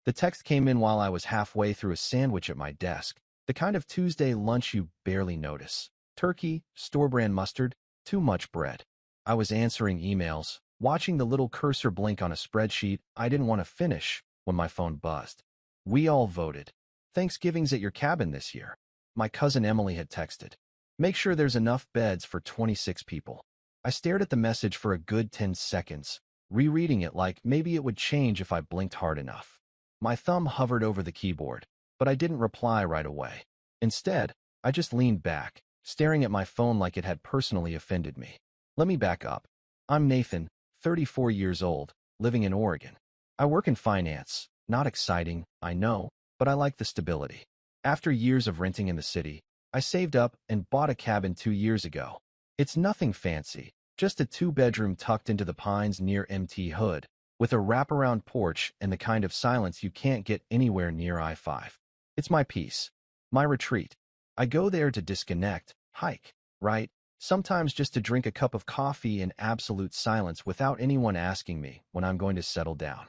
The text came in while I was halfway through a sandwich at my desk, the kind of Tuesday lunch you barely notice. Turkey, store-brand mustard, too much bread. I was answering emails, watching the little cursor blink on a spreadsheet I didn't want to finish when my phone buzzed. We all voted. Thanksgiving's at your cabin this year. My cousin Emily had texted. Make sure there's enough beds for 26 people. I stared at the message for a good 10 seconds, rereading it like maybe it would change if I blinked hard enough. My thumb hovered over the keyboard, but I didn't reply right away. Instead, I just leaned back, staring at my phone like it had personally offended me. Let me back up. I'm Nathan, 34 years old, living in Oregon. I work in finance. Not exciting, I know, but I like the stability. After years of renting in the city, I saved up and bought a cabin 2 years ago. It's nothing fancy, just a 2-bedroom tucked into the pines near Mt. Hood, with a wraparound porch and the kind of silence you can't get anywhere near I-5. It's my peace, my retreat. I go there to disconnect, hike, write, sometimes just to drink a cup of coffee in absolute silence without anyone asking me when I'm going to settle down.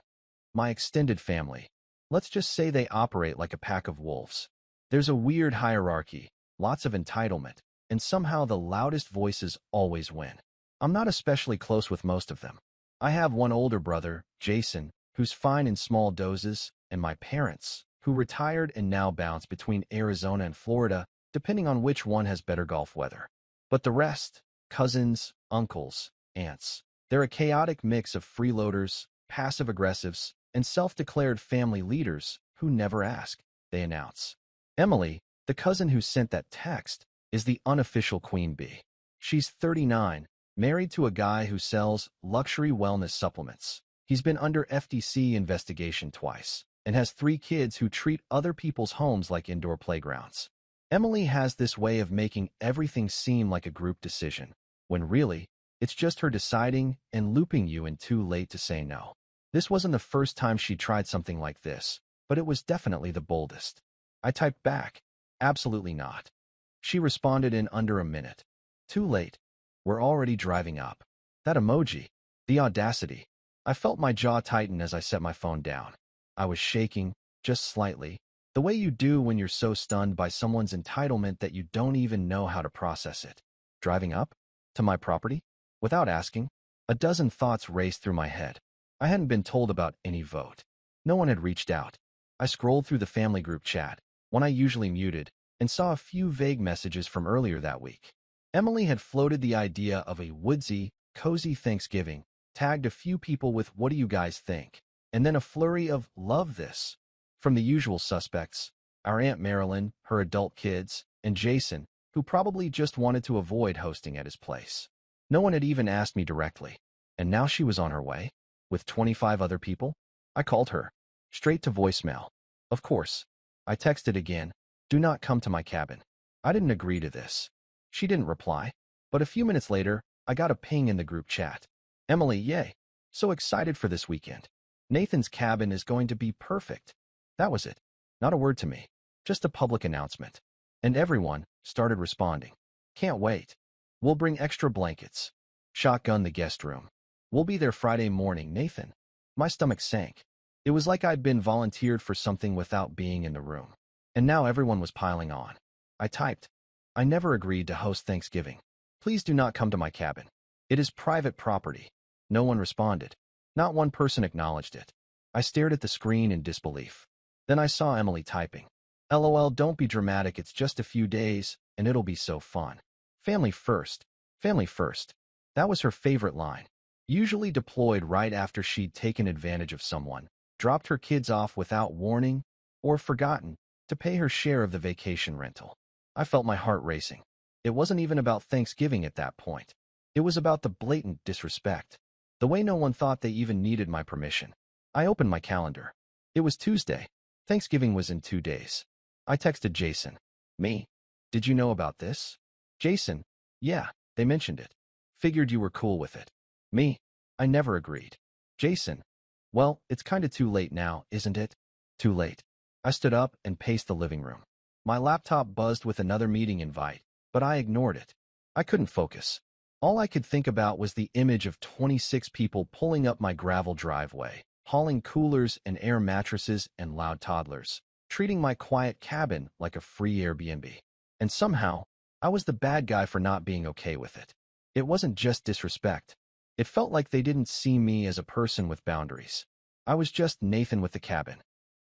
My extended family. Let's just say they operate like a pack of wolves. There's a weird hierarchy, lots of entitlement, and somehow the loudest voices always win. I'm not especially close with most of them. I have one older brother, Jason, who's fine in small doses, and my parents, who retired and now bounce between Arizona and Florida, depending on which one has better golf weather. But the rest, cousins, uncles, aunts, they're a chaotic mix of freeloaders, passive-aggressives, and self-declared family leaders who never ask, they announce. Emily, the cousin who sent that text, is the unofficial queen bee. She's 39, married to a guy who sells luxury wellness supplements. He's been under FTC investigation twice, and has 3 kids who treat other people's homes like indoor playgrounds. Emily has this way of making everything seem like a group decision, when really, it's just her deciding and looping you in too late to say no. This wasn't the first time she tried something like this, but it was definitely the boldest. I typed back, absolutely not. She responded in under a minute. Too late. We're already driving up. That emoji. The audacity. I felt my jaw tighten as I set my phone down. I was shaking, just slightly, the way you do when you're so stunned by someone's entitlement that you don't even know how to process it. Driving up? To my property? Without asking? A dozen thoughts raced through my head. I hadn't been told about any vote. No one had reached out. I scrolled through the family group chat, one I usually muted, and saw a few vague messages from earlier that week. Emily had floated the idea of a woodsy, cozy Thanksgiving, tagged a few people with "What do you guys think?" and then a flurry of "love this" from the usual suspects, our Aunt Marilyn, her adult kids, and Jason, who probably just wanted to avoid hosting at his place. No one had even asked me directly, and now she was on her way, with 25 other people. I called her, straight to voicemail. Of course. I texted again, "Do not come to my cabin." I didn't agree to this. She didn't reply, but a few minutes later, I got a ping in the group chat. "Emily, yay. So excited for this weekend. Nathan's cabin is going to be perfect." That was it. Not a word to me. Just a public announcement. And everyone started responding. "Can't wait. We'll bring extra blankets. Shotgun the guest room. We'll be there Friday morning, Nathan." My stomach sank. It was like I'd been volunteered for something without being in the room. And now everyone was piling on. I typed, "I never agreed to host Thanksgiving. Please do not come to my cabin. It is private property." No one responded. Not one person acknowledged it. I stared at the screen in disbelief. Then I saw Emily typing, "LOL, don't be dramatic, it's just a few days, and it'll be so fun. Family first. Family first." That was her favorite line. Usually deployed right after she'd taken advantage of someone, dropped her kids off without warning, or forgotten to pay her share of the vacation rental. I felt my heart racing. It wasn't even about Thanksgiving at that point. It was about the blatant disrespect. The way no one thought they even needed my permission. I opened my calendar. It was Tuesday. Thanksgiving was in 2 days. I texted Jason. "Me? Did you know about this?" Jason. "Yeah, they mentioned it. Figured you were cool with it." Me. "I never agreed." Jason. "Well, it's kinda too late now, isn't it?" Too late. I stood up and paced the living room. My laptop buzzed with another meeting invite, but I ignored it. I couldn't focus. All I could think about was the image of 26 people pulling up my gravel driveway, hauling coolers and air mattresses and loud toddlers, treating my quiet cabin like a free Airbnb. And somehow, I was the bad guy for not being okay with it. It wasn't just disrespect. It felt like they didn't see me as a person with boundaries. I was just Nathan with the cabin.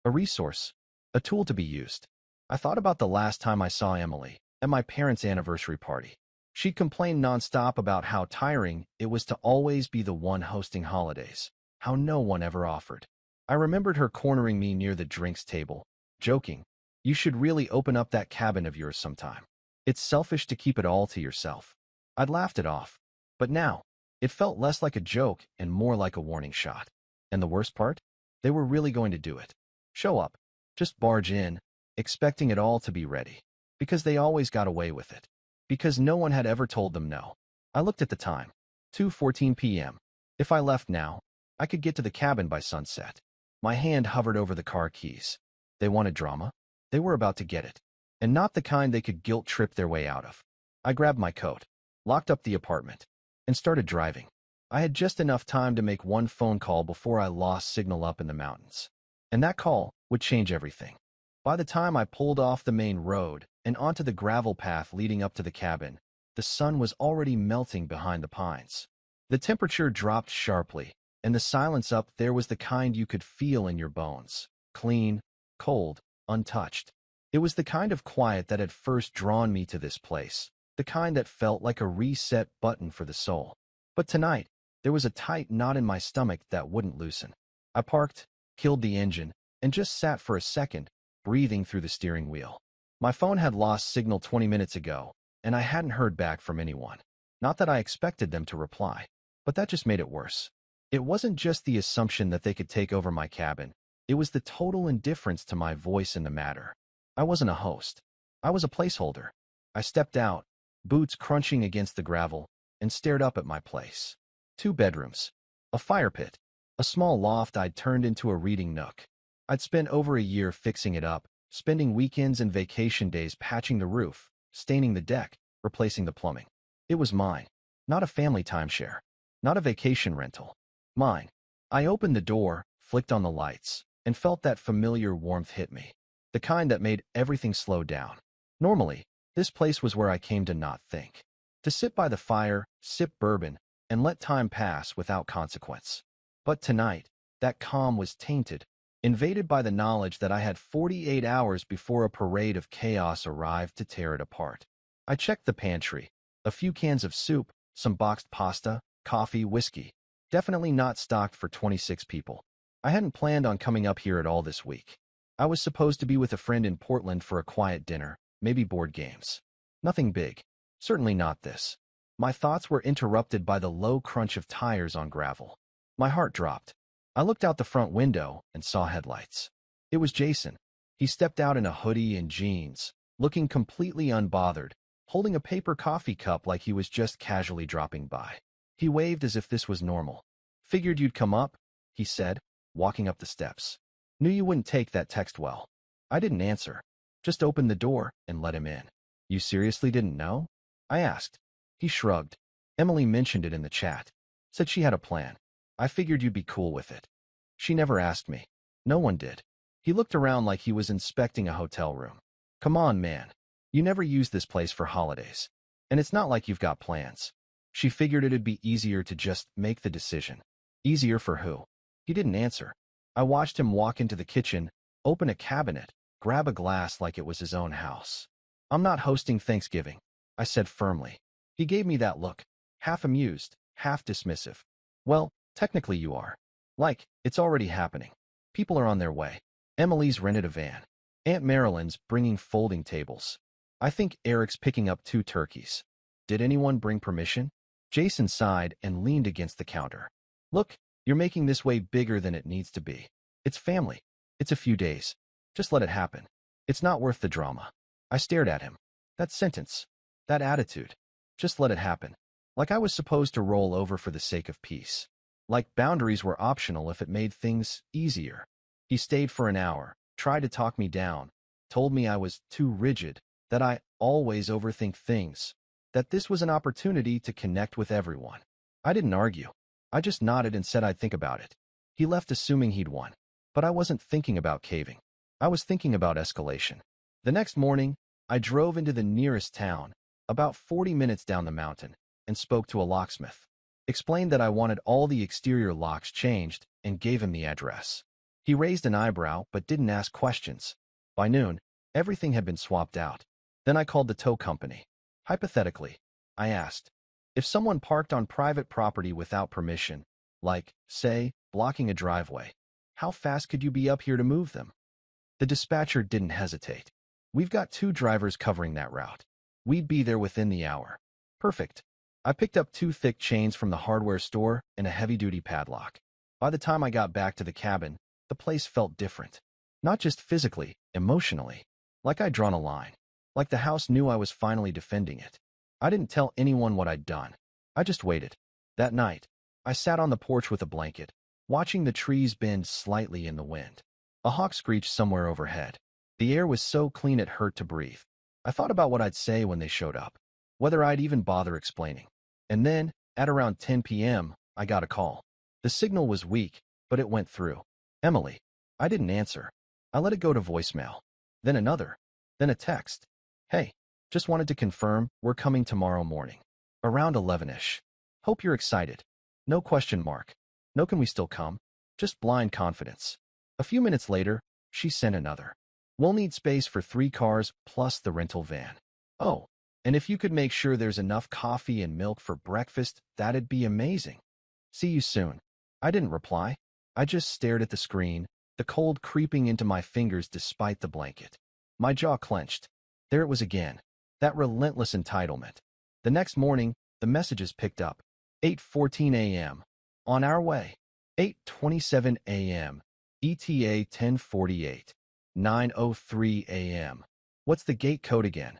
A resource. A tool to be used. I thought about the last time I saw Emily, at my parents' anniversary party. She complained nonstop about how tiring it was to always be the one hosting holidays, how no one ever offered. I remembered her cornering me near the drinks table, joking, "You should really open up that cabin of yours sometime. It's selfish to keep it all to yourself." I'd laughed it off, but now, it felt less like a joke and more like a warning shot. And the worst part? They were really going to do it. Show up. Just barge in, expecting it all to be ready. Because they always got away with it. Because no one had ever told them no. I looked at the time. 2:14 p.m. If I left now, I could get to the cabin by sunset. My hand hovered over the car keys. They wanted drama. They were about to get it. And not the kind they could guilt-trip their way out of. I grabbed my coat, locked up the apartment, and started driving. I had just enough time to make one phone call before I lost signal up in the mountains. And that call would change everything. By the time I pulled off the main road and onto the gravel path leading up to the cabin, the sun was already melting behind the pines. The temperature dropped sharply, and the silence up there was the kind you could feel in your bones. Clean, cold, untouched. It was the kind of quiet that had first drawn me to this place, the kind that felt like a reset button for the soul. But tonight, there was a tight knot in my stomach that wouldn't loosen. I parked, killed the engine, and just sat for a second, breathing through the steering wheel. My phone had lost signal 20 minutes ago, and I hadn't heard back from anyone. Not that I expected them to reply, but that just made it worse. It wasn't just the assumption that they could take over my cabin. It was the total indifference to my voice in the matter. I wasn't a host. I was a placeholder. I stepped out, boots crunching against the gravel, and stared up at my place. 2 bedrooms, a fire pit, a small loft I'd turned into a reading nook. I'd spent over a year fixing it up, spending weekends and vacation days patching the roof, staining the deck, replacing the plumbing. It was mine, not a family timeshare, not a vacation rental. Mine. I opened the door, flicked on the lights, and felt that familiar warmth hit me, the kind that made everything slow down. Normally, this place was where I came to not think, to sit by the fire, sip bourbon, and let time pass without consequence. But tonight, that calm was tainted, invaded by the knowledge that I had 48 hours before a parade of chaos arrived to tear it apart. I checked the pantry. A few cans of soup, some boxed pasta, coffee, whiskey. Definitely not stocked for 26 people. I hadn't planned on coming up here at all this week. I was supposed to be with a friend in Portland for a quiet dinner, maybe board games. Nothing big. Certainly not this. My thoughts were interrupted by the low crunch of tires on gravel. My heart dropped. I looked out the front window and saw headlights. It was Jason. He stepped out in a hoodie and jeans, looking completely unbothered, holding a paper coffee cup like he was just casually dropping by. He waved as if this was normal. "Figured you'd come up," he said, walking up the steps. "Knew you wouldn't take that text well." I didn't answer. Just opened the door and let him in. "You seriously didn't know?" I asked. He shrugged. "Emily mentioned it in the chat. Said she had a plan. I figured you'd be cool with it." She never asked me. No one did. He looked around like he was inspecting a hotel room. "Come on, man. You never use this place for holidays. And it's not like you've got plans." She figured it'd be easier to just make the decision. Easier for who? He didn't answer. I watched him walk into the kitchen, open a cabinet, grab a glass like it was his own house. "I'm not hosting Thanksgiving," I said firmly. He gave me that look, half amused, half dismissive. "Well, technically you are. Like, it's already happening. People are on their way. Emily's rented a van. Aunt Marilyn's bringing folding tables. I think Eric's picking up 2 turkeys. Did anyone bring permission?" Jason sighed and leaned against the counter. "Look, you're making this way bigger than it needs to be. It's family. It's a few days. Just let it happen. It's not worth the drama." I stared at him. That sentence. That attitude. Just let it happen. Like I was supposed to roll over for the sake of peace. Like boundaries were optional if it made things easier. He stayed for an hour, tried to talk me down, told me I was too rigid, that I always overthink things, that this was an opportunity to connect with everyone. I didn't argue. I just nodded and said I'd think about it. He left assuming he'd won. But I wasn't thinking about caving. I was thinking about escalation. The next morning, I drove into the nearest town, about 40 minutes down the mountain, and spoke to a locksmith. Explained that I wanted all the exterior locks changed and gave him the address. He raised an eyebrow but didn't ask questions. By noon, everything had been swapped out. Then I called the tow company. Hypothetically, I asked, if someone parked on private property without permission, like, say, blocking a driveway, how fast could you be up here to move them? The dispatcher didn't hesitate. We've got 2 drivers covering that route. We'd be there within the hour. Perfect. I picked up 2 thick chains from the hardware store and a heavy-duty padlock. By the time I got back to the cabin, the place felt different. Not just physically, emotionally. Like I'd drawn a line. Like the house knew I was finally defending it. I didn't tell anyone what I'd done. I just waited. That night, I sat on the porch with a blanket, watching the trees bend slightly in the wind. A hawk screeched somewhere overhead. The air was so clean it hurt to breathe. I thought about what I'd say when they showed up, whether I'd even bother explaining. And then, at around 10 p.m., I got a call. The signal was weak, but it went through. Emily. I didn't answer. I let it go to voicemail. Then another. Then a text. Hey, just wanted to confirm we're coming tomorrow morning. Around 11-ish. Hope you're excited. No question mark. No can we still come? Just blind confidence. A few minutes later, she sent another. We'll need space for 3 cars plus the rental van. Oh, and if you could make sure there's enough coffee and milk for breakfast, that'd be amazing. See you soon. I didn't reply. I just stared at the screen, the cold creeping into my fingers despite the blanket. My jaw clenched. There it was again. That relentless entitlement. The next morning, the messages picked up. 8:14 a.m. On our way. 8:27 a.m. ETA 10:48. 9:03 a.m. What's the gate code again?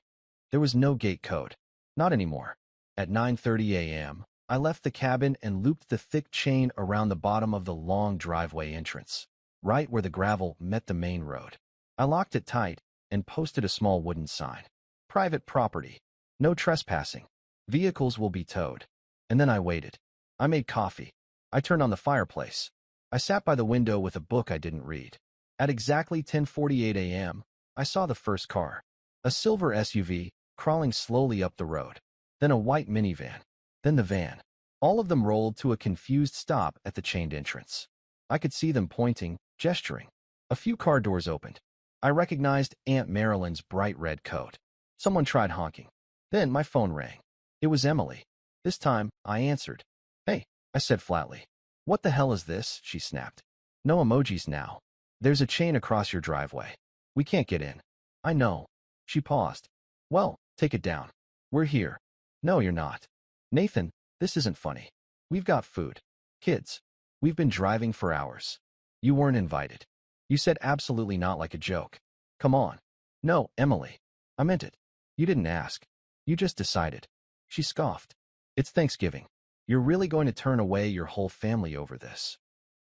There was no gate code. Not anymore. At 9:30 a.m., I left the cabin and looped the thick chain around the bottom of the long driveway entrance, right where the gravel met the main road. I locked it tight and posted a small wooden sign. Private property. No trespassing. Vehicles will be towed. And then I waited. I made coffee. I turned on the fireplace. I sat by the window with a book I didn't read. At exactly 10:48 a.m., I saw the first car. A silver SUV crawling slowly up the road. Then a white minivan. Then the van. All of them rolled to a confused stop at the chained entrance. I could see them pointing, gesturing. A few car doors opened. I recognized Aunt Marilyn's bright red coat. Someone tried honking. Then my phone rang. It was Emily. This time, I answered. Hey, I said flatly. What the hell is this? She snapped. No emojis now. There's a chain across your driveway. We can't get in. I know. She paused. Well, take it down. We're here. No, you're not. Nathan, this isn't funny. We've got food. Kids. We've been driving for hours. You weren't invited. You said absolutely not like a joke. Come on. No, Emily. I meant it. You didn't ask. You just decided. She scoffed. It's Thanksgiving. You're really going to turn away your whole family over this.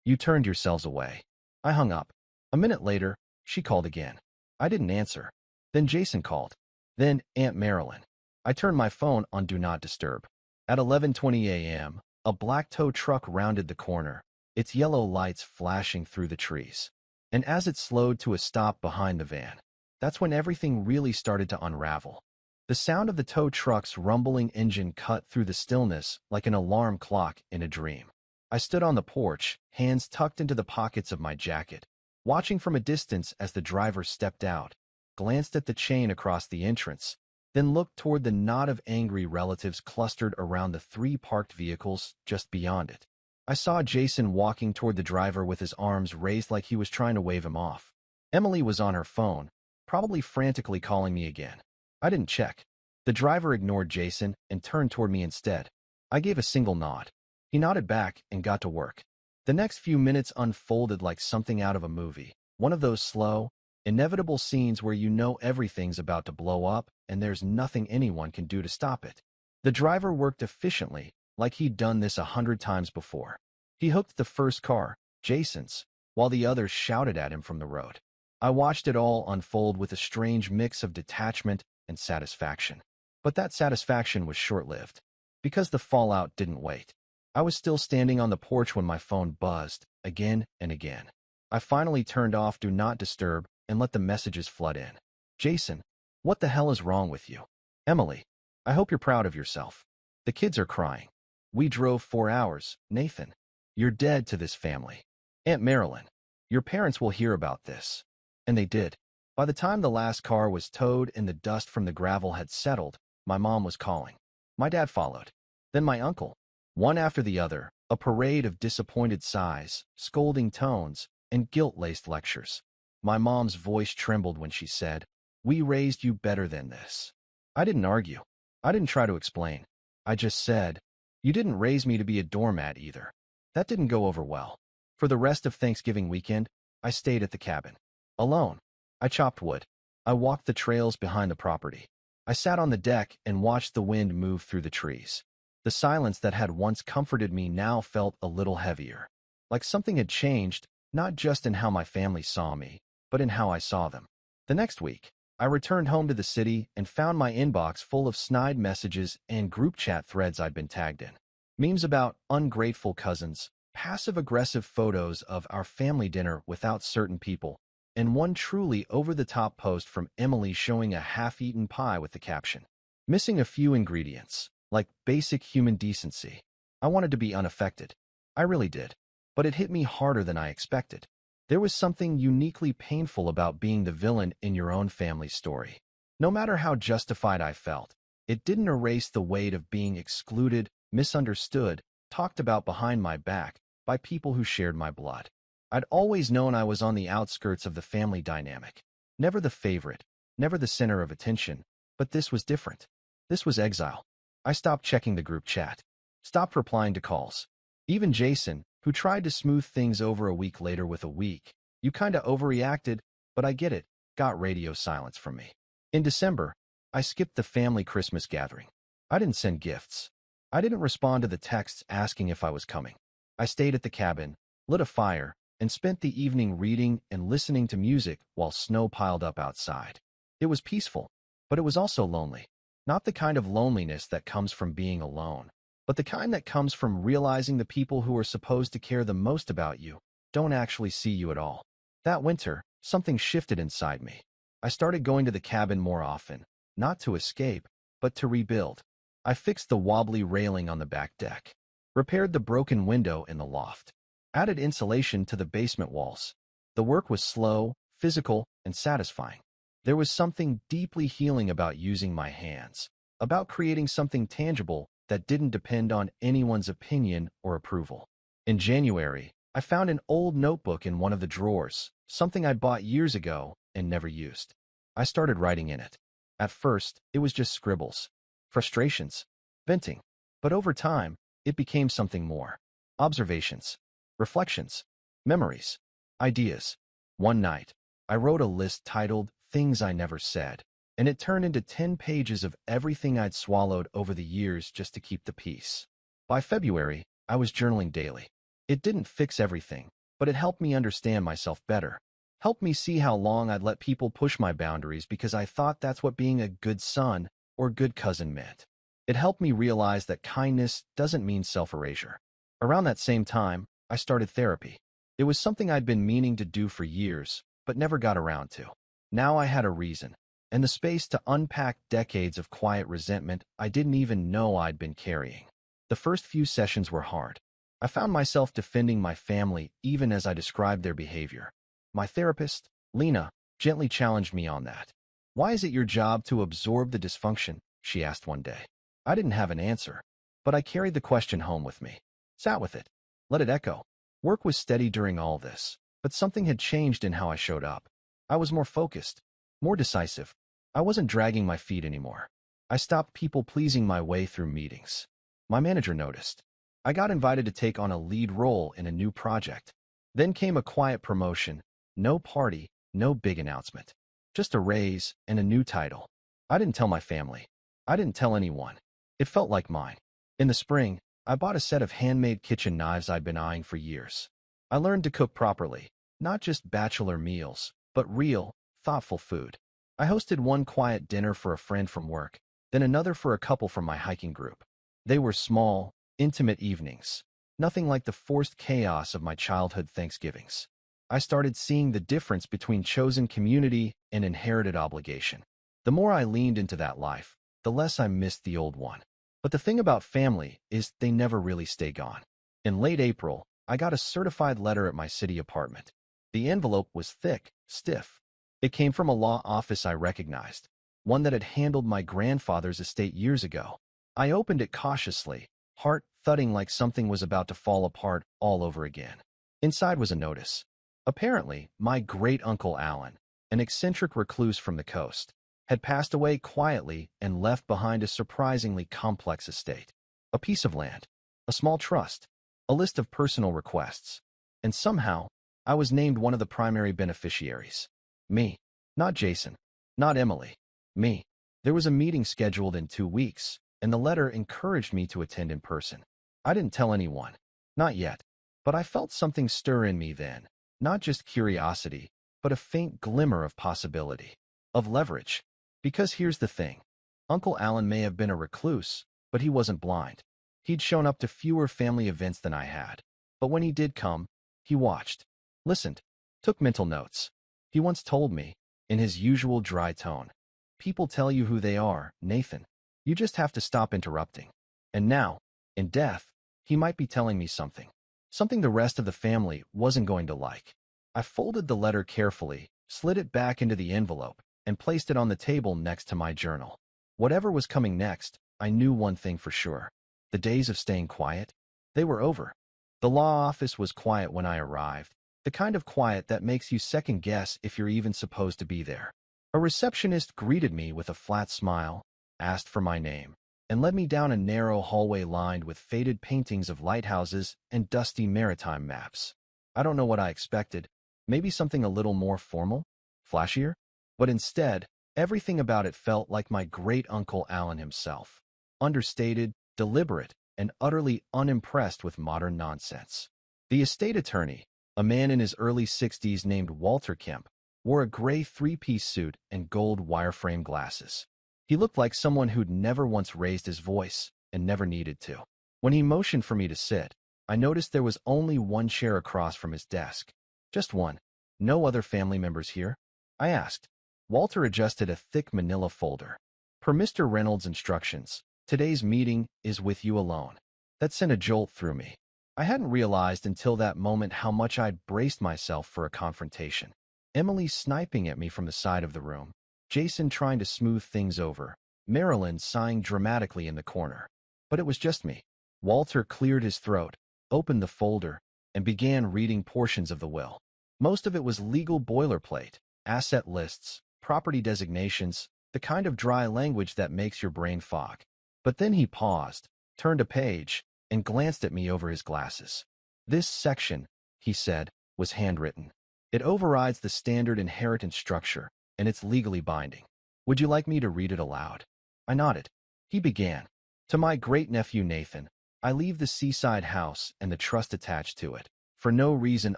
You turned yourselves away. I hung up. A minute later, she called again. I didn't answer. Then Jason called. Then Aunt Marilyn. I turned my phone on Do Not Disturb. At 11:20 a.m., a black tow truck rounded the corner, its yellow lights flashing through the trees. And as it slowed to a stop behind the van, that's when everything really started to unravel. The sound of the tow truck's rumbling engine cut through the stillness like an alarm clock in a dream. I stood on the porch, hands tucked into the pockets of my jacket, watching from a distance as the driver stepped out, glanced at the chain across the entrance, then looked toward the knot of angry relatives clustered around the 3 parked vehicles just beyond it. I saw Jason walking toward the driver with his arms raised like he was trying to wave him off. Emily was on her phone, probably frantically calling me again. I didn't check. The driver ignored Jason and turned toward me instead. I gave a single nod. He nodded back and got to work. The next few minutes unfolded like something out of a movie, one of those slow, inevitable scenes where you know everything's about to blow up and there's nothing anyone can do to stop it. The driver worked efficiently, like he'd done this 100 times before. He hooked the first car, Jason's, while the others shouted at him from the road. I watched it all unfold with a strange mix of detachment and satisfaction. But that satisfaction was short-lived, because the fallout didn't wait. I was still standing on the porch when my phone buzzed, again and again. I finally turned off Do Not Disturb and let the messages flood in. Jason, what the hell is wrong with you? Emily, I hope you're proud of yourself. The kids are crying. We drove 4 hours. Nathan, you're dead to this family. Aunt Marilyn, your parents will hear about this. And they did. By the time the last car was towed and the dust from the gravel had settled, my mom was calling. My dad followed. Then my uncle. One after the other, a parade of disappointed sighs, scolding tones, and guilt-laced lectures. My mom's voice trembled when she said, "We raised you better than this." I didn't argue. I didn't try to explain. I just said, "You didn't raise me to be a doormat either." That didn't go over well. For the rest of Thanksgiving weekend, I stayed at the cabin. Alone. I chopped wood. I walked the trails behind the property. I sat on the deck and watched the wind move through the trees. The silence that had once comforted me now felt a little heavier. Like something had changed, not just in how my family saw me, but in how I saw them. The next week, I returned home to the city and found my inbox full of snide messages and group chat threads I'd been tagged in. Memes about ungrateful cousins, passive-aggressive photos of our family dinner without certain people, and one truly over-the-top post from Emily showing a half-eaten pie with the caption, "Missing a few ingredients, like basic human decency." I wanted to be unaffected. I really did. But it hit me harder than I expected. There was something uniquely painful about being the villain in your own family's story. No matter how justified I felt, it didn't erase the weight of being excluded, misunderstood, talked about behind my back by people who shared my blood. I'd always known I was on the outskirts of the family dynamic. Never the favorite, never the center of attention, but this was different. This was exile. I stopped checking the group chat, stopped replying to calls. Even Jason, who tried to smooth things over a week later with a week, "You kinda overreacted, but I get it," got radio silence from me. In December, I skipped the family Christmas gathering. I didn't send gifts. I didn't respond to the texts asking if I was coming. I stayed at the cabin, lit a fire, and spent the evening reading and listening to music while snow piled up outside. It was peaceful, but it was also lonely. Not the kind of loneliness that comes from being alone, but the kind that comes from realizing the people who are supposed to care the most about you don't actually see you at all. That winter, something shifted inside me. I started going to the cabin more often, not to escape, but to rebuild. I fixed the wobbly railing on the back deck, repaired the broken window in the loft, added insulation to the basement walls. The work was slow, physical, and satisfying. There was something deeply healing about using my hands, about creating something tangible that didn't depend on anyone's opinion or approval. In January, I found an old notebook in one of the drawers, something I'd bought years ago and never used. I started writing in it. At first, it was just scribbles, frustrations, venting. But over time, it became something more. Observations, reflections, memories, ideas. One night, I wrote a list titled "Things I Never Said," and it turned into 10 pages of everything I'd swallowed over the years just to keep the peace. By February, I was journaling daily. It didn't fix everything, but it helped me understand myself better. Helped me see how long I'd let people push my boundaries because I thought that's what being a good son or good cousin meant. It helped me realize that kindness doesn't mean self-erasure. Around that same time, I started therapy. It was something I'd been meaning to do for years, but never got around to. Now I had a reason, and the space to unpack decades of quiet resentment I didn't even know I'd been carrying. The first few sessions were hard. I found myself defending my family even as I described their behavior. My therapist, Lena, gently challenged me on that. "Why is it your job to absorb the dysfunction?" she asked one day. I didn't have an answer, but I carried the question home with me, sat with it, let it echo. Work was steady during all this, but something had changed in how I showed up. I was more focused, more decisive. I wasn't dragging my feet anymore. I stopped people-pleasing my way through meetings. My manager noticed. I got invited to take on a lead role in a new project. Then came a quiet promotion, no party, no big announcement. Just a raise and a new title. I didn't tell my family. I didn't tell anyone. It felt like mine. In the spring, I bought a set of handmade kitchen knives I'd been eyeing for years. I learned to cook properly, not just bachelor meals, but real, thoughtful food. I hosted one quiet dinner for a friend from work, then another for a couple from my hiking group. They were small, intimate evenings, Nothing like the forced chaos of my childhood Thanksgivings. I started seeing the difference between chosen community and inherited obligation. The more I leaned into that life, the less I missed the old one. But the thing about family is they never really stay gone. In late April, I got a certified letter at my city apartment. The envelope was thick, stiff. It came from a law office I recognized, one that had handled my grandfather's estate years ago. I opened it cautiously, heart thudding like something was about to fall apart all over again. Inside was a notice. Apparently, my great-uncle Alan, an eccentric recluse from the coast, had passed away quietly and left behind a surprisingly complex estate. A piece of land, a small trust, a list of personal requests, and somehow, I was named one of the primary beneficiaries. Me. Not Jason. Not Emily. Me. There was a meeting scheduled in 2 weeks, and the letter encouraged me to attend in person. I didn't tell anyone. Not yet. But I felt something stir in me then. Not just curiosity, but a faint glimmer of possibility. Of leverage. Because here's the thing. Uncle Alan may have been a recluse, but he wasn't blind. He'd shown up to fewer family events than I had. But when he did come, he watched, listened, took mental notes. He once told me, in his usual dry tone, "People tell you who they are, Nathan. You just have to stop interrupting." And now, in death, he might be telling me something. Something the rest of the family wasn't going to like. I folded the letter carefully, slid it back into the envelope, and placed it on the table next to my journal. Whatever was coming next, I knew one thing for sure. The days of staying quiet, they were over. The law office was quiet when I arrived, the kind of quiet that makes you second-guess if you're even supposed to be there. A receptionist greeted me with a flat smile, asked for my name, and led me down a narrow hallway lined with faded paintings of lighthouses and dusty maritime maps. I don't know what I expected. Maybe something a little more formal? Flashier? But instead, everything about it felt like my great-uncle Alan himself. Understated, deliberate, and utterly unimpressed with modern nonsense. The estate attorney, a man in his early 60s named Walter Kemp, wore a gray three-piece suit and gold wireframe glasses. He looked like someone who'd never once raised his voice and never needed to. When he motioned for me to sit, I noticed there was only one chair across from his desk. Just one. No other family members here? I asked. Walter adjusted a thick manila folder. Per Mr. Reynolds' instructions, today's meeting is with you alone. That sent a jolt through me. I hadn't realized until that moment how much I'd braced myself for a confrontation. Emily sniping at me from the side of the room, Jason trying to smooth things over, Marilyn sighing dramatically in the corner. But it was just me. Walter cleared his throat, opened the folder, and began reading portions of the will. Most of it was legal boilerplate, asset lists, property designations, the kind of dry language that makes your brain fog. But then he paused, turned a page, and glanced at me over his glasses. "This section," he said, "was handwritten. It overrides the standard inheritance structure, and it's legally binding. Would you like me to read it aloud?" I nodded. He began. "To my great-nephew Nathan, I leave the seaside house and the trust attached to it, for no reason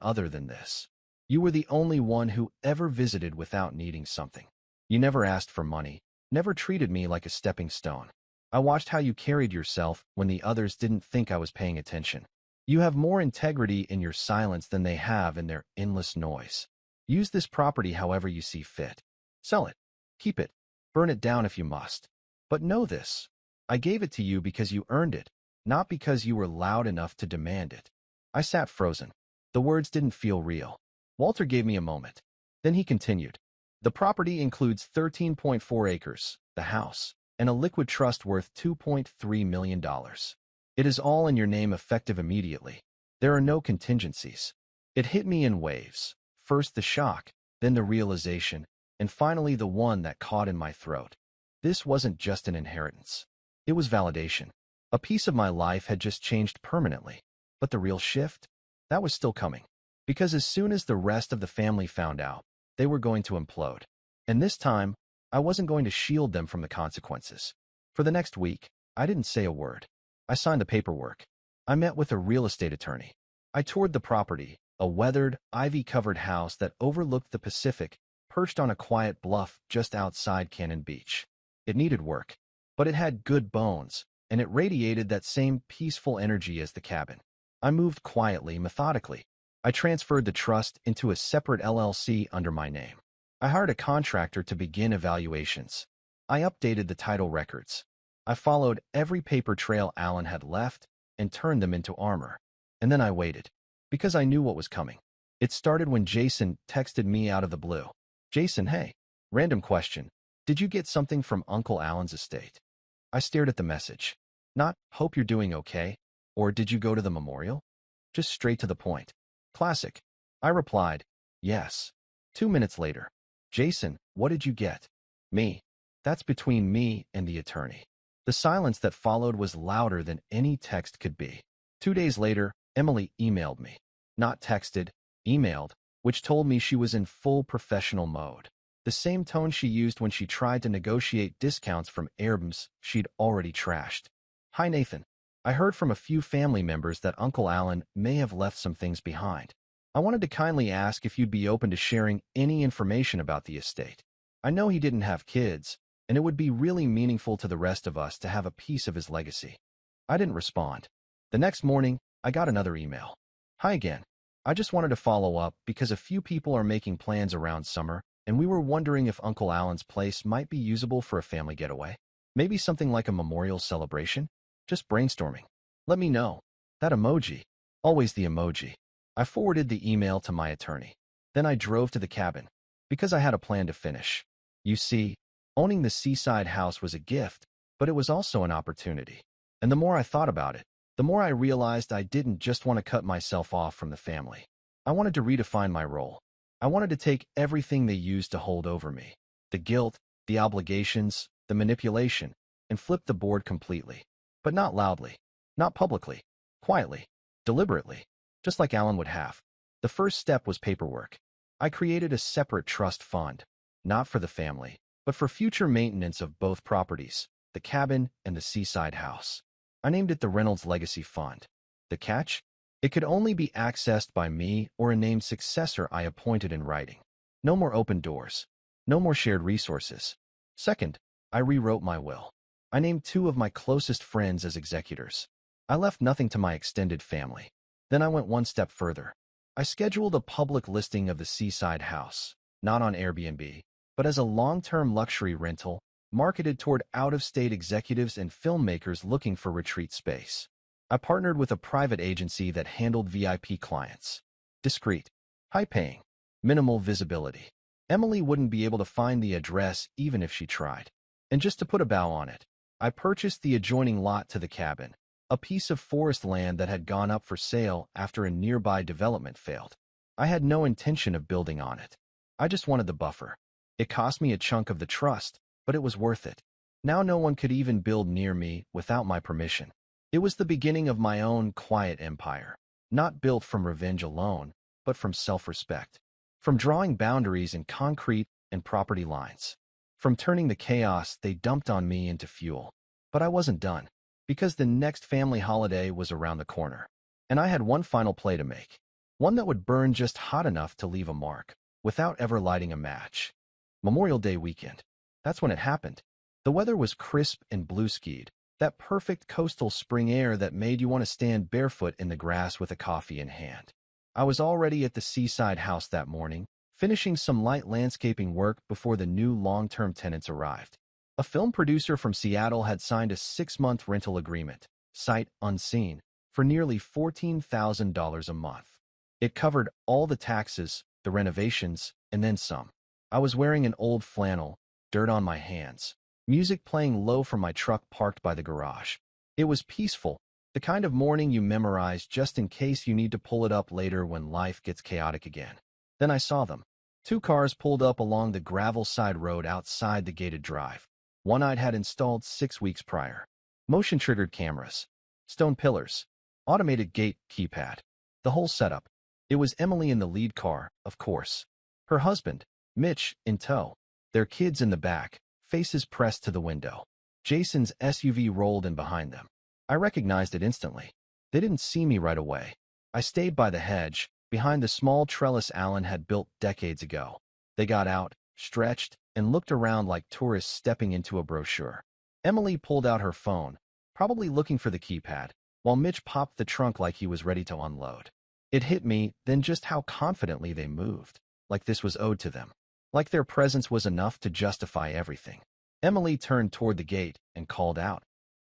other than this. You were the only one who ever visited without needing something. You never asked for money, never treated me like a stepping stone. I watched how you carried yourself when the others didn't think I was paying attention. You have more integrity in your silence than they have in their endless noise. Use this property however you see fit. Sell it. Keep it. Burn it down if you must. But know this. I gave it to you because you earned it, not because you were loud enough to demand it." I sat frozen. The words didn't feel real. Walter gave me a moment. Then he continued. "The property includes 13.4 acres, the house, and a liquid trust worth $2.3 million. It is all in your name effective immediately. There are no contingencies." It hit me in waves. First the shock, then the realization, and finally the one that caught in my throat. This wasn't just an inheritance. It was validation. A piece of my life had just changed permanently. But the real shift? That was still coming. Because as soon as the rest of the family found out, they were going to implode. And this time, I wasn't going to shield them from the consequences. For the next week, I didn't say a word. I signed the paperwork. I met with a real estate attorney. I toured the property, a weathered, ivy-covered house that overlooked the Pacific, perched on a quiet bluff just outside Cannon Beach. It needed work, but it had good bones, and it radiated that same peaceful energy as the cabin. I moved quietly, methodically. I transferred the trust into a separate LLC under my name. I hired a contractor to begin evaluations. I updated the title records. I followed every paper trail Alan had left and turned them into armor. And then I waited, because I knew what was coming. It started when Jason texted me out of the blue. "Jason, hey. Random question. Did you get something from Uncle Alan's estate?" I stared at the message. Not, "Hope you're doing okay," or "Did you go to the memorial?" Just straight to the point. Classic. I replied, "Yes." 2 minutes later. "Jason, what did you get?" "Me." That's between me and the attorney. The silence that followed was louder than any text could be. 2 days later, Emily emailed me. Not texted, emailed, which told me she was in full professional mode. The same tone she used when she tried to negotiate discounts from albums she'd already trashed. "Hi, Nathan. I heard from a few family members that Uncle Alan may have left some things behind. I wanted to kindly ask if you'd be open to sharing any information about the estate. I know he didn't have kids, and it would be really meaningful to the rest of us to have a piece of his legacy." I didn't respond. The next morning, I got another email. "Hi again. I just wanted to follow up because a few people are making plans around summer, and we were wondering if Uncle Alan's place might be usable for a family getaway. Maybe something like a memorial celebration? Just brainstorming. Let me know." That emoji. Always the emoji. I forwarded the email to my attorney. Then I drove to the cabin, because I had a plan to finish. You see, owning the seaside house was a gift, but it was also an opportunity. And the more I thought about it, the more I realized I didn't just want to cut myself off from the family. I wanted to redefine my role. I wanted to take everything they used to hold over me, the guilt, the obligations, the manipulation, and flip the board completely. But not loudly, not publicly, quietly, deliberately, just like Alan would have. The first step was paperwork. I created a separate trust fund, not for the family, but for future maintenance of both properties, the cabin and the seaside house. I named it the Reynolds Legacy Fund. The catch? It could only be accessed by me or a named successor I appointed in writing. No more open doors. No more shared resources. Second, I rewrote my will. I named 2 of my closest friends as executors. I left nothing to my extended family. Then I went one step further. I scheduled a public listing of the seaside house, not on Airbnb, but as a long-term luxury rental marketed toward out-of-state executives and filmmakers looking for retreat space. I partnered with a private agency that handled VIP clients. Discreet, high-paying, minimal visibility. Emily wouldn't be able to find the address even if she tried. And just to put a bow on it, I purchased the adjoining lot to the cabin, a piece of forest land that had gone up for sale after a nearby development failed. I had no intention of building on it. I just wanted the buffer. It cost me a chunk of the trust, but it was worth it. Now no one could even build near me without my permission. It was the beginning of my own quiet empire, not built from revenge alone, but from self-respect. From drawing boundaries in concrete and property lines. From turning the chaos they dumped on me into fuel. But I wasn't done, because the next family holiday was around the corner. And I had one final play to make. One that would burn just hot enough to leave a mark, without ever lighting a match. Memorial Day weekend. That's when it happened. The weather was crisp and blue-skied, that perfect coastal spring air that made you want to stand barefoot in the grass with a coffee in hand. I was already at the seaside house that morning, finishing some light landscaping work before the new long-term tenants arrived. A film producer from Seattle had signed a 6-month rental agreement, sight unseen, for nearly $14,000 a month. It covered all the taxes, the renovations, and then some. I was wearing an old flannel, dirt on my hands, music playing low from my truck parked by the garage. It was peaceful, the kind of morning you memorize just in case you need to pull it up later when life gets chaotic again. Then I saw them. 2 cars pulled up along the gravel side road outside the gated drive. One I'd had installed 6 weeks prior. Motion-triggered cameras, stone pillars, automated gate keypad, the whole setup. It was Emily in the lead car, of course. Her husband, Mitch, in tow. Their kids in the back, faces pressed to the window. Jason's SUV rolled in behind them. I recognized it instantly. They didn't see me right away. I stayed by the hedge, behind the small trellis Alan had built decades ago. They got out, stretched, and looked around like tourists stepping into a brochure. Emily pulled out her phone, probably looking for the keypad. while Mitch popped the trunk like he was ready to unload. It hit me then just how confidently they moved, like this was owed to them, like their presence was enough to justify everything. Emily turned toward the gate and called out,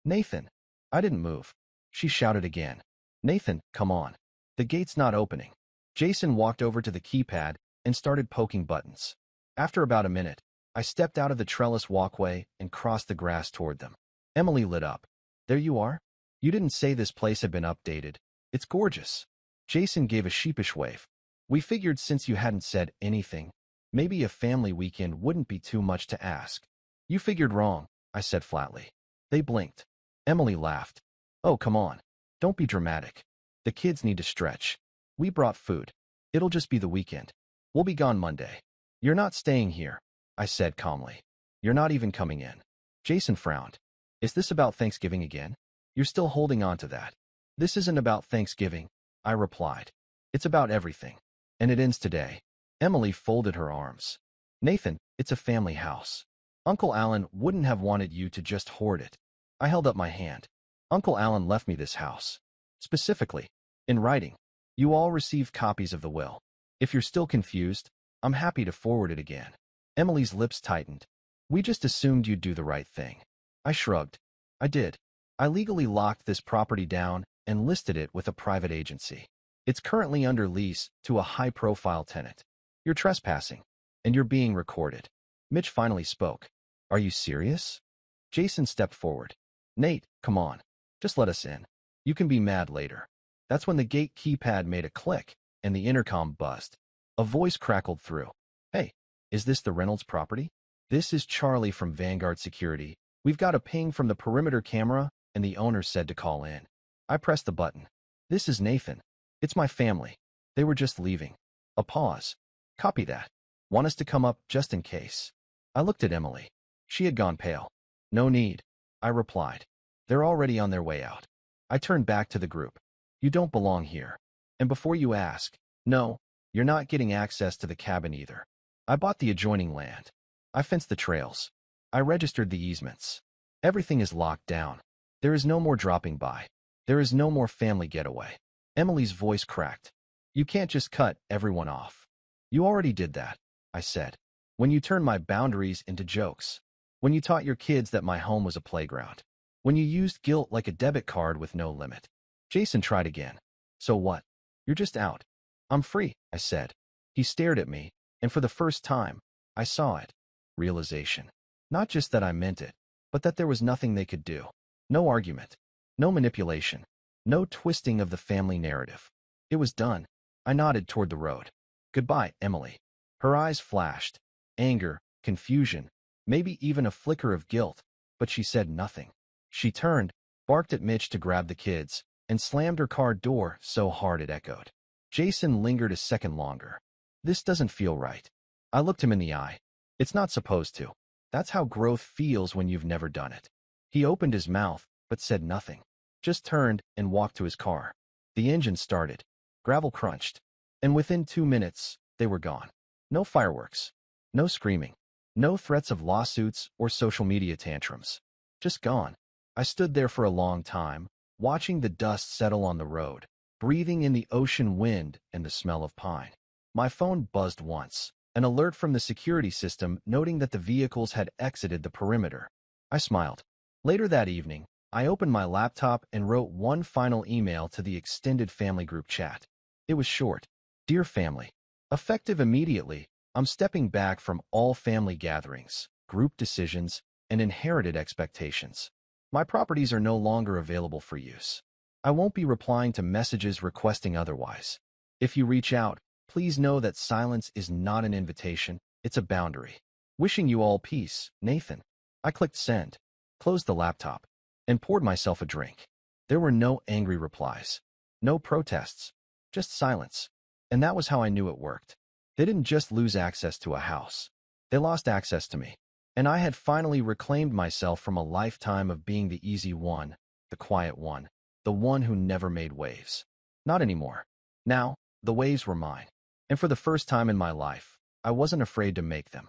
"Nathan!" I didn't move. She shouted again, "Nathan, come on. The gate's not opening." Jason walked over to the keypad and started poking buttons. After about a minute, I stepped out of the trellis walkway and crossed the grass toward them. Emily lit up. "There you are? You didn't say this place had been updated. It's gorgeous." Jason gave a sheepish wave. "We figured since you hadn't said anything, maybe a family weekend wouldn't be too much to ask." "You figured wrong," I said flatly. They blinked. Emily laughed. "Oh, come on. Don't be dramatic. The kids need to stretch. We brought food. It'll just be the weekend. We'll be gone Monday." "You're not staying here," I said calmly. "You're not even coming in." Jason frowned. "Is this about Thanksgiving again? You're still holding on to that." "This isn't about Thanksgiving," I replied. "It's about everything. And it ends today." Emily folded her arms. "Nathan, it's a family house. Uncle Alan wouldn't have wanted you to just hoard it." I held up my hand. "Uncle Alan left me this house. Specifically, in writing. You all received copies of the will. If you're still confused, I'm happy to forward it again." Emily's lips tightened. "We just assumed you'd do the right thing." I shrugged. "I did. I legally locked this property down and listed it with a private agency. It's currently under lease to a high-profile tenant. You're trespassing, and you're being recorded." Mitch finally spoke. "Are you serious?" Jason stepped forward. "Nate, come on. Just let us in. You can be mad later." That's when the gate keypad made a click, and the intercom buzzed. A voice crackled through. "Hey, is this the Reynolds property? This is Charlie from Vanguard Security. We've got a ping from the perimeter camera, and the owner said to call in." I pressed the button. "This is Nathan. It's my family. They were just leaving." A pause. "Copy that. Want us to come up just in case?" I looked at Emily. She had gone pale. "No need," I replied. "They're already on their way out." I turned back to the group. "You don't belong here. And before you ask, no, you're not getting access to the cabin either. I bought the adjoining land. I fenced the trails. I registered the easements. Everything is locked down. There is no more dropping by. There is no more family getaway." Emily's voice cracked. "You can't just cut everyone off." "You already did that," I said. "When you turned my boundaries into jokes. When you taught your kids that my home was a playground. When you used guilt like a debit card with no limit." Jason tried again. "So what? You're just out." "I'm free," I said. He stared at me, and for the first time, I saw it. Realization. Not just that I meant it, but that there was nothing they could do. No argument. No manipulation. No twisting of the family narrative. It was done. I nodded toward the road. "Goodbye, Emily." Her eyes flashed. Anger, confusion, maybe even a flicker of guilt, but she said nothing. She turned, barked at Mitch to grab the kids, and slammed her car door so hard it echoed. Jason lingered a second longer. "This doesn't feel right." I looked him in the eye. "It's not supposed to. That's how growth feels when you've never done it." He opened his mouth, but said nothing. Just turned and walked to his car. The engine started. Gravel crunched. And within 2 minutes, they were gone. No fireworks. No screaming. No threats of lawsuits or social media tantrums. Just gone. I stood there for a long time, watching the dust settle on the road, breathing in the ocean wind and the smell of pine. My phone buzzed once, an alert from the security system noting that the vehicles had exited the perimeter. I smiled. Later that evening, I opened my laptop and wrote one final email to the extended family group chat. It was short. "Dear family, effective immediately, I'm stepping back from all family gatherings, group decisions, and inherited expectations. My properties are no longer available for use. I won't be replying to messages requesting otherwise. If you reach out, please know that silence is not an invitation, it's a boundary. Wishing you all peace, Nathan." I clicked send, closed the laptop, and poured myself a drink. There were no angry replies, no protests, just silence. And that was how I knew it worked. They didn't just lose access to a house. They lost access to me. And I had finally reclaimed myself from a lifetime of being the easy one, the quiet one, the one who never made waves. Not anymore. Now, the waves were mine. And for the first time in my life, I wasn't afraid to make them.